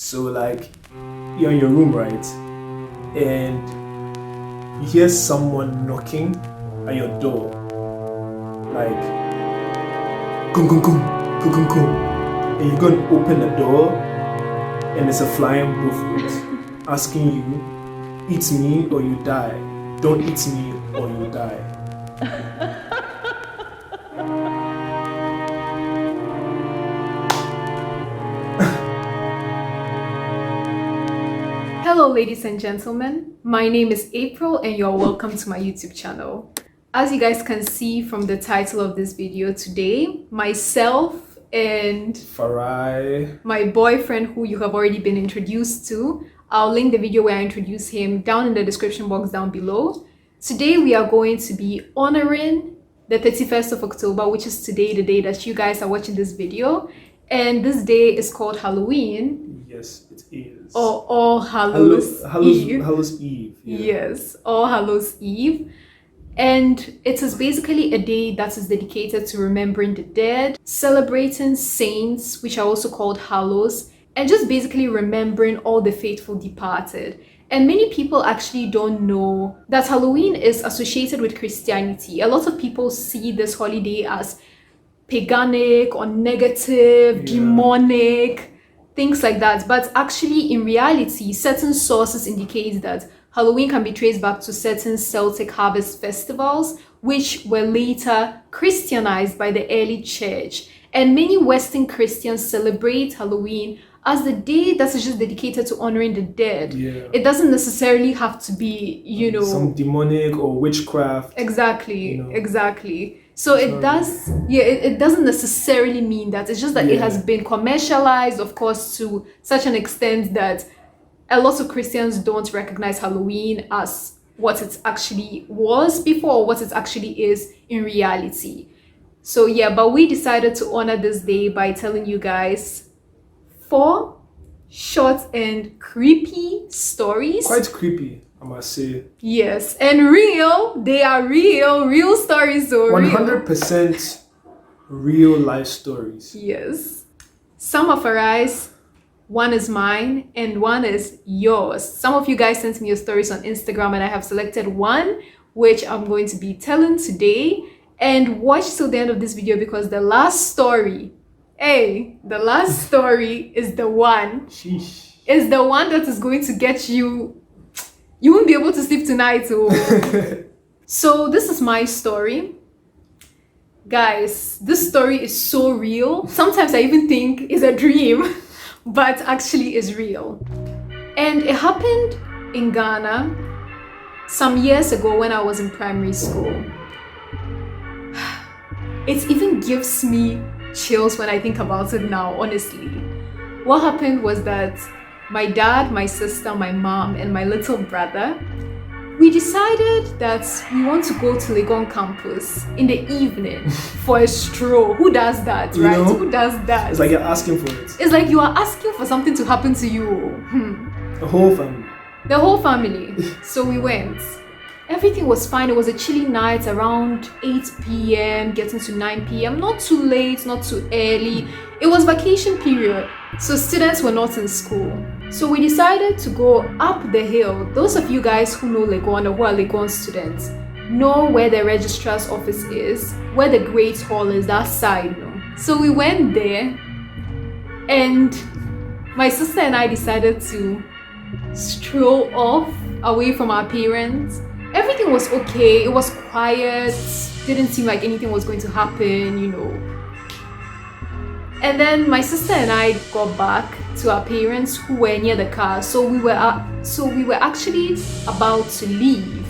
So like you're in your room, right? And you hear someone knocking at your door. Like gung gung gung gung gung gung. And you go and open the door and it's a flying bullfrog asking you, eat me or you die. Don't eat me or you die. Hello ladies and gentlemen, my name is April and you're welcome to my YouTube channel. As you guys can see from the title of this video today, myself and Farai, my boyfriend who you have already been introduced to, I'll link the video where I introduce him down in the description box down below. Today we are going to be honoring the 31st of October, which is today, the day that you guys are watching this video. And this day is called Halloween. Yes, it is. Or All Hallows Eve. Hallows Eve. Yeah. Yes, All Hallows Eve. And it is basically a day that is dedicated to remembering the dead, celebrating saints, which are also called Hallows, and just basically remembering all the faithful departed. And many people actually don't know that Halloween is associated with Christianity. A lot of people see this holiday as paganic or negative, demonic, things like that. But actually, in reality, certain sources indicate that Halloween can be traced back to certain Celtic harvest festivals, which were later Christianized by the early church. And many Western Christians celebrate Halloween as the day that is just dedicated to honoring the dead. Yeah. It doesn't necessarily have to be, some demonic or witchcraft. Exactly, exactly. So it doesn't necessarily mean that. It's just that it has been commercialized, of course, to such an extent that a lot of Christians don't recognize Halloween as what it actually was before or what it actually is in reality. So yeah, but we decided to honor this day by telling you guys 4 short and creepy stories. Quite creepy, I must say. Yes, and real. They are real stories. So 100% real life stories. Yes. Some of our eyes, one is mine and one is yours. Some of you guys sent me your stories on Instagram and I have selected one which I'm going to be telling today. And watch till the end of this video because the last story, the last story is the one. Sheesh. Is the one that is going to get you. You won't be able to sleep tonight. Oh. So this is my story. Guys, this story is so real. Sometimes I even think it's a dream, but actually is real. And it happened in Ghana some years ago when I was in primary school. It even gives me chills when I think about it now, honestly. What happened was that my dad, my sister, my mom, and my little brother, we decided that we want to go to Legon campus in the evening for a stroll. Who does that, right? Who does that? It's like you're asking for it. It's like you are asking for something to happen to you. The whole family. The whole family. So we went. Everything was fine. It was a chilly night around 8 p.m. getting to 9 p.m. Not too late, not too early. It was vacation period, so students were not in school. So we decided to go up the hill. Those of you guys who know Legon or who are Legon students know where the registrar's office is, where the Great Hall is, that side. No? So we went there and my sister and I decided to stroll off away from our parents. Everything was okay. It was quiet. Didn't seem like anything was going to happen, you know. And then my sister and I got back to our parents who were near the car. So we were actually about to leave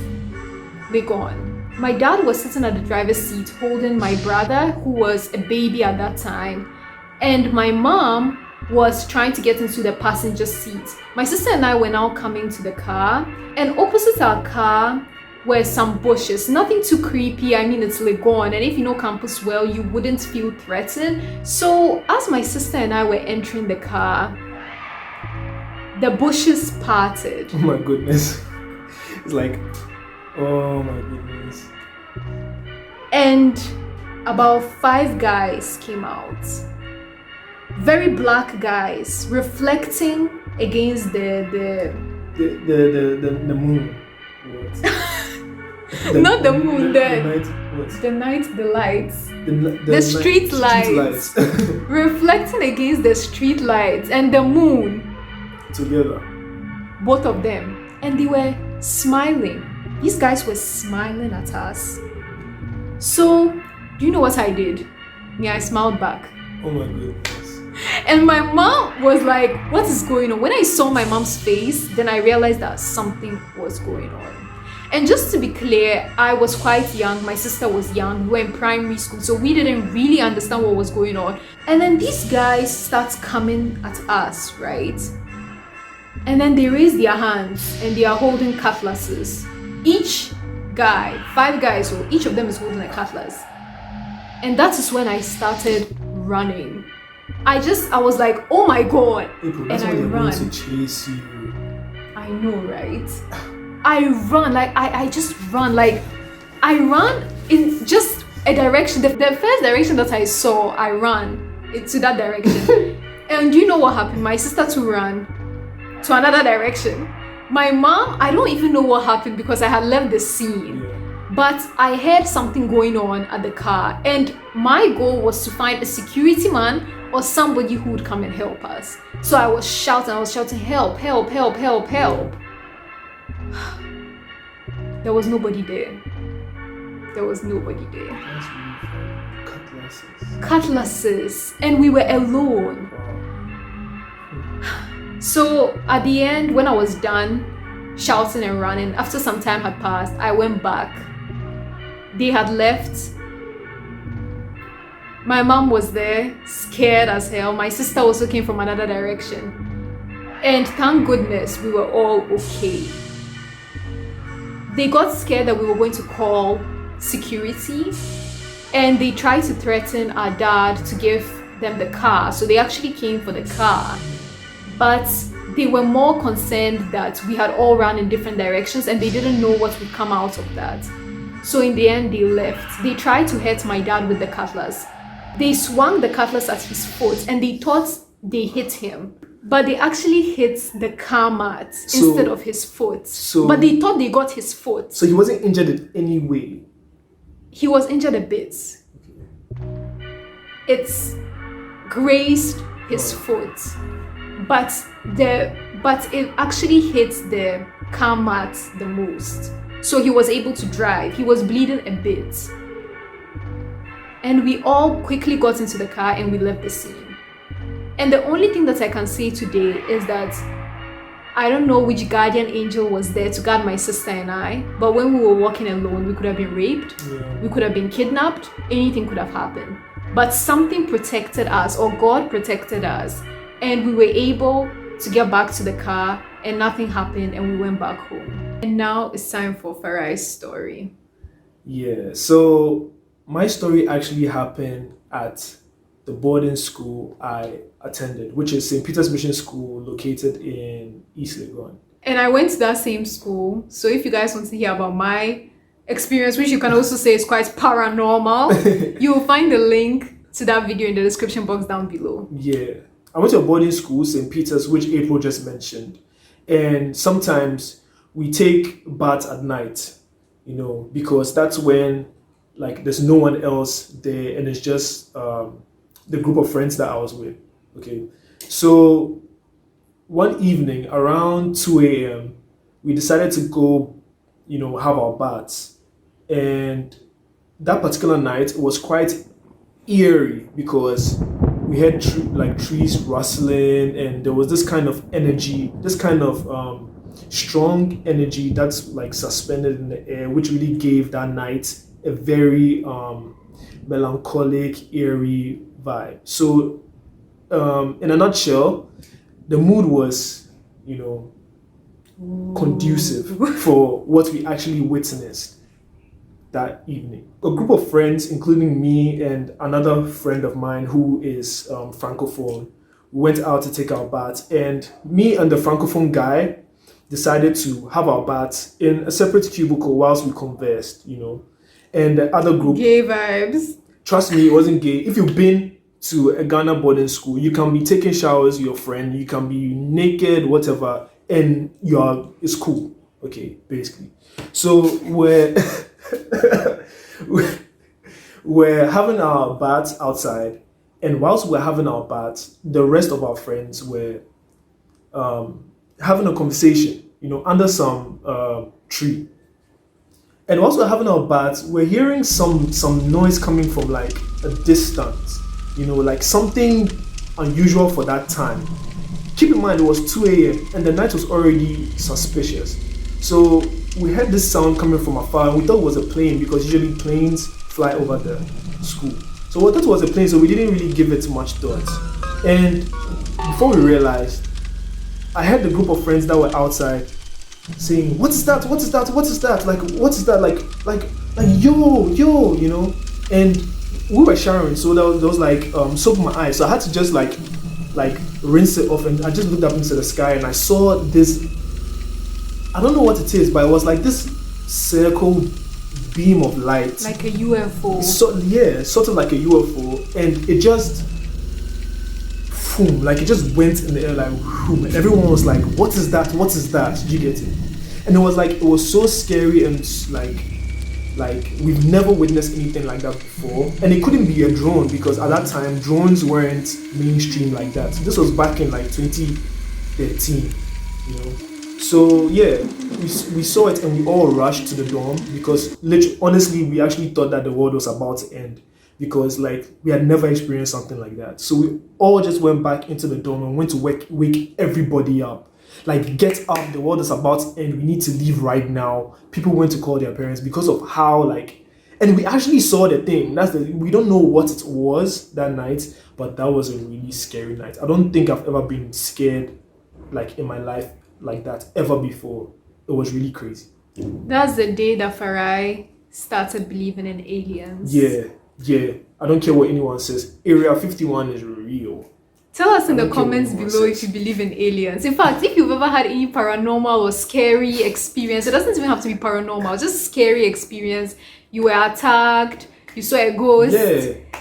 Legon. My dad was sitting at the driver's seat holding my brother, who was a baby at that time, and my mom was trying to get into the passenger seat. My sister and I were now coming to the car, and opposite our car were some bushes. Nothing too creepy. I mean, it's Legon, and if you know campus well, you wouldn't feel threatened. So as my sister and I were entering the car, the bushes parted. Oh my goodness. It's like, oh my goodness. And about 5 guys came out. very black guys reflecting against The moon. What? Not the moon, the night. What? the lights, The street lights. Reflecting against the street lights and the moon, Together. both of them, and they were smiling. These guys were smiling at us. So, do you know what I did? I smiled back. Oh my goodness. And my mom was like, what is going on? When I saw my mom's face, then I realized that something was going on. And just to be clear, I was quite young. My sister was young. We were in primary school, so we didn't really understand what was going on. And then these guys start coming at us, right? And then they raise their hands and they are holding cutlasses. Each guy, 5 guys, so each of them is holding a cutlass. And that is when I started running. I was like, oh my god. April, that's and why I they're ran. going to chase you. I know, right? I run, like I just run, like I ran in just a direction. The first direction that I saw, I ran into that direction. And you know what happened? My sister too ran to another direction. My mom, I don't even know what happened because I had left the scene. Yeah. But I heard something going on at the car, and my goal was to find a security man or somebody who would come and help us. So I was shouting, help, help, help, help, help. There was nobody there. There was nobody there. That's really fun. Cutlasses, and we were alone. Wow. So at the end, when I was done shouting and running, after some time had passed, I went back. They had left. My mom was there, scared as hell. My sister also came from another direction. And thank goodness we were all okay. They got scared that we were going to call security, and they tried to threaten our dad to give them the car. So they actually came for the car. But they were more concerned that we had all run in different directions and they didn't know what would come out of that. So in the end, they left. They tried to hurt my dad with the cutlass. They swung the cutlass at his foot and they thought they hit him. But they actually hit the car mat instead of his foot. But they thought they got his foot. So he wasn't injured in any way? He was injured a bit. It's grazed his foot. But it actually hit the car mat the most. So he was able to drive. He was bleeding a bit. And we all quickly got into the car and we left the scene. And the only thing that I can say today is that I don't know which guardian angel was there to guard my sister and I, but when we were walking alone, we could have been raped, we could have been kidnapped, anything could have happened. But something protected us, or God protected us, and we were able to get back to the car and nothing happened and we went back home. And now it's time for Farai's story. Yeah, so my story actually happened at the boarding school I attended, which is St. Peter's Mission School located in East Legon. And I went to that same school. So if you guys want to hear about my experience, which you can also say is quite paranormal, you will find the link to that video in the description box down below. Yeah. I went to a boarding school, St. Peter's, which April just mentioned. And sometimes we take baths at night, you know, because that's when, like, there's no one else there and it's just the group of friends that I was with. Okay. So one evening around 2 a.m., we decided to go, you know, have our baths. And that particular night was quite eerie because we had trees rustling and there was this kind of energy, this kind of strong energy that's like suspended in the air, which really gave that night a very melancholic, eerie vibe. So in a nutshell, the mood was, you know, conducive for what we actually witnessed that evening. A group of friends, including me and another friend of mine who is Francophone, went out to take our baths, and me and the Francophone guy decided to have our baths in a separate cubicle whilst we conversed, you know. And the other group... Gay vibes. Trust me, it wasn't gay. If you've been to a Ghana boarding school, you can be taking showers with your friend, you can be naked, whatever, and it's cool. Okay, basically. So we're having our baths outside, and whilst we're having our baths, the rest of our friends were having a conversation, under some tree. And whilst we're having our baths, we're hearing some noise coming from like a distance, like something unusual for that time. Keep in mind it was 2 a.m. and the night was already suspicious. So we heard this sound coming from afar, and we thought it was a plane because usually planes fly over the school. So we thought it was a plane, so we didn't really give it much thought. And before we realized, I had a group of friends that were outside saying, "What is that? What is that? What is that? Like, what is that? Like, yo," And we were showering, so there was like soap in my eyes, so I had to just like rinse it off, and I just looked up into the sky and I saw this. I don't know what it is, but it was like this circle beam of light, like a UFO. So yeah, sort of like a UFO, and it just, boom, like it just went in the air, like boom, and everyone was like, "What is that? What is that?" Did you get it? And it was so scary, and like we've never witnessed anything like that before, and it couldn't be a drone because at that time drones weren't mainstream like that. This was back in like 2013, So yeah, we saw it and we all rushed to the dorm because honestly, we actually thought that the world was about to end because like we had never experienced something like that. So we all just went back into the dorm and went to wake everybody up. Like, get up, the world is about to end, we need to leave right now. People went to call their parents because of how and we actually saw the thing. We don't know what it was that night, but that was a really scary night. I don't think I've ever been scared like in my life like that ever before. It was really crazy. That's the day that Farai started believing in aliens. Yeah. I don't care what anyone says. Area 51 is real. Tell us in the comments below if you believe in aliens. In fact, if you've ever had any paranormal or scary experience, it doesn't even have to be paranormal, just scary experience. You were attacked, you saw a ghost,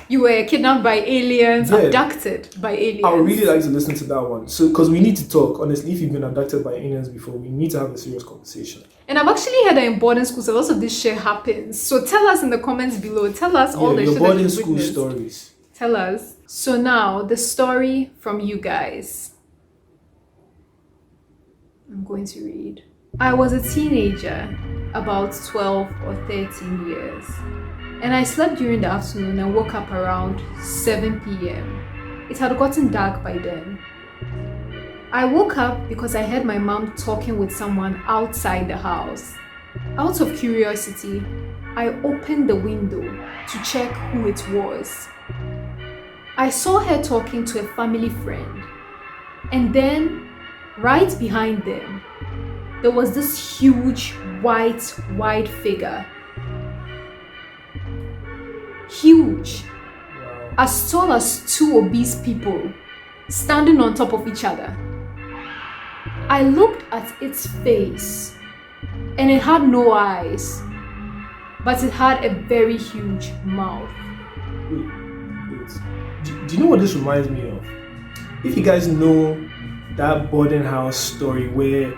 you were kidnapped by aliens, abducted by aliens. I would really like to listen to that one. So, because we need to talk, honestly, if you've been abducted by aliens before, we need to have a serious conversation. And I've actually heard that in boarding schools, a lot of this shit happens. So tell us in the comments below. Tell us all the shit that boarding you've school witnessed. Stories. Tell us. So now, the story from you guys. I'm going to read. I was a teenager, about 12 or 13 years. And I slept during the afternoon and woke up around 7 p.m. It had gotten dark by then. I woke up because I heard my mom talking with someone outside the house. Out of curiosity, I opened the window to check who it was. I saw her talking to a family friend, and then, right behind them, there was this huge white figure. Huge. Wow. As tall as two obese people, standing on top of each other. I looked at its face, and it had no eyes, but it had a very huge mouth. Wait. Do you know what this reminds me of? If you guys know that boarding house story where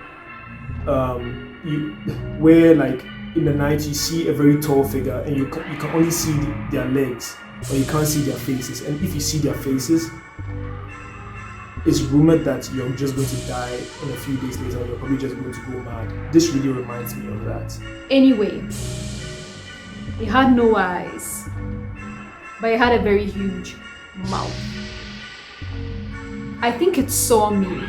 like in the night you see a very tall figure and you can only see their legs, or you can't see their faces, and if you see their faces, it's rumored that you're just going to die, and a few days later you're probably just going to go mad. This really reminds me of that. Anyway, it had no eyes, but it had a very huge mouth. I think it saw me,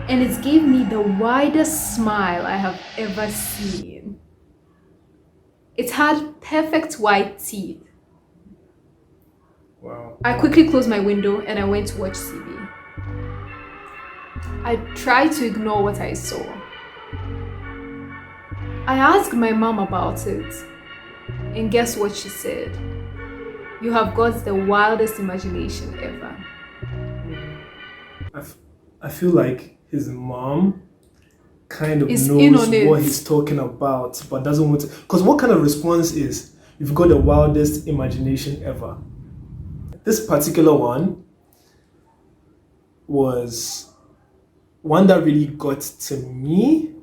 and it gave me the widest smile I have ever seen. It had perfect white teeth. Wow. I quickly closed my window and I went to watch TV. I tried to ignore what I saw. I asked my mom about it, and guess what she said? You have got the wildest imagination ever. I feel like his mom kind of Is knows what he's talking about, but doesn't want to. Because what kind of response is, you've got the wildest imagination ever? this particular one was one that really got to me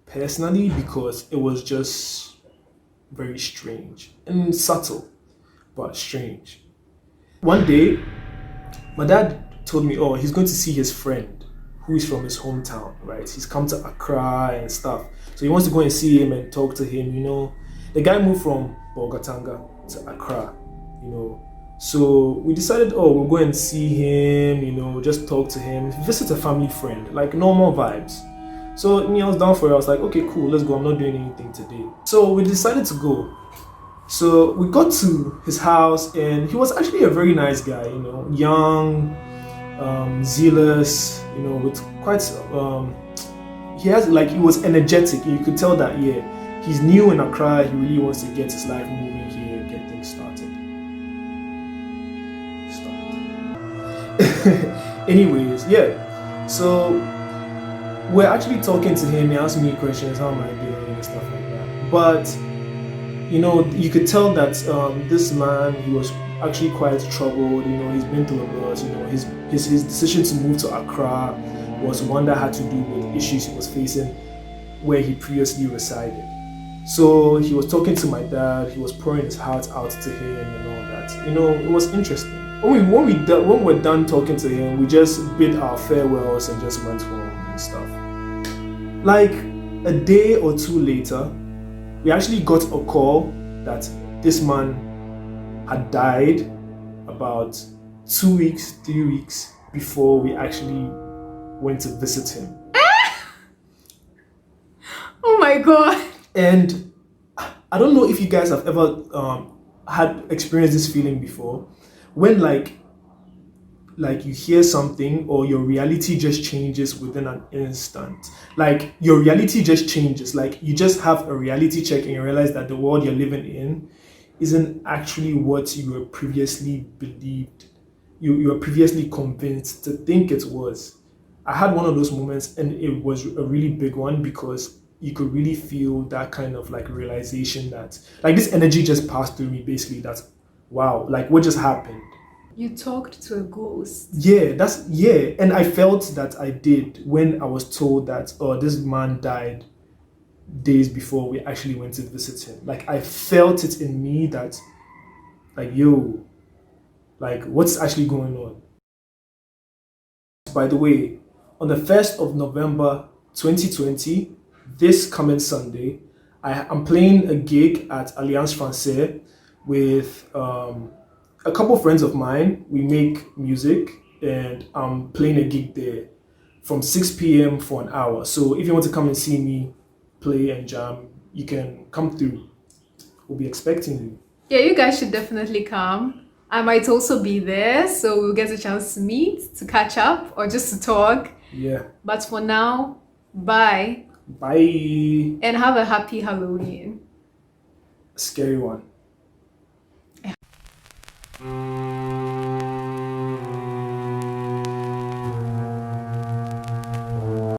personally because it was just very strange and subtle, but strange. One day, my dad told me, oh, he's going to see his friend who is from his hometown, right? He's come to Accra and stuff. So he wants to go and see him and talk to him, you know. The guy moved from Bolgatanga to Accra, you know. So we decided, oh, we'll go and see him, you know, just talk to him, visit a family friend, like normal vibes. So me, I was down for it. I was like, okay, cool, let's go. I'm not doing anything today. So we decided to go. So we got to his house, and he was actually a very nice guy, you know, young, zealous, you know, with quite, he was energetic. You could tell that, yeah, he's new in Accra. He really wants to get his life moving here, get things started. Anyways, yeah. So we're actually talking to him. He asked me questions, how am I doing and stuff like that. But you know, you could tell that this man, he was actually quite troubled. You know, he's been through a lot. You know, his decision to move to Accra was one that had to do with issues he was facing where he previously resided. So he was talking to my dad. He was pouring his heart out to him and all that. You know, it was interesting. When we're done talking to him, we just bid our farewells and just went home and stuff. Like a day or two later, we actually got a call that this man had died about 2 weeks, 3 weeks before we actually went to visit him. Oh my god. And I don't know if you guys have ever had experienced this feeling before, when like you hear something or your reality just changes within an instant. Like your reality just changes. Like you just have a reality check and you realize that the world you're living in isn't actually what you were previously believed. You were previously convinced to think it was. I had one of those moments, and it was a really big one because you could really feel that kind of like realization that like this energy just passed through me, basically. That's wow, like what just happened? You talked to a ghost. Yeah, and I felt that I did when I was told that, oh, this man died days before we actually went to visit him. Like I felt it in me that, like, yo, like what's actually going on? By the way, on the 1st of November 2020, this coming Sunday, I'm playing a gig at Alliance Francaise with a couple of friends of mine. We make music, and I'm playing a gig there from 6 p.m. for an hour. So if you want to come and see me play and jam, you can come through. We'll be expecting you. Yeah, you guys should definitely come. I might also be there, so we'll get a chance to meet, to catch up, or just to talk. Yeah. But for now, bye. Bye. And have a happy Halloween. Scary one.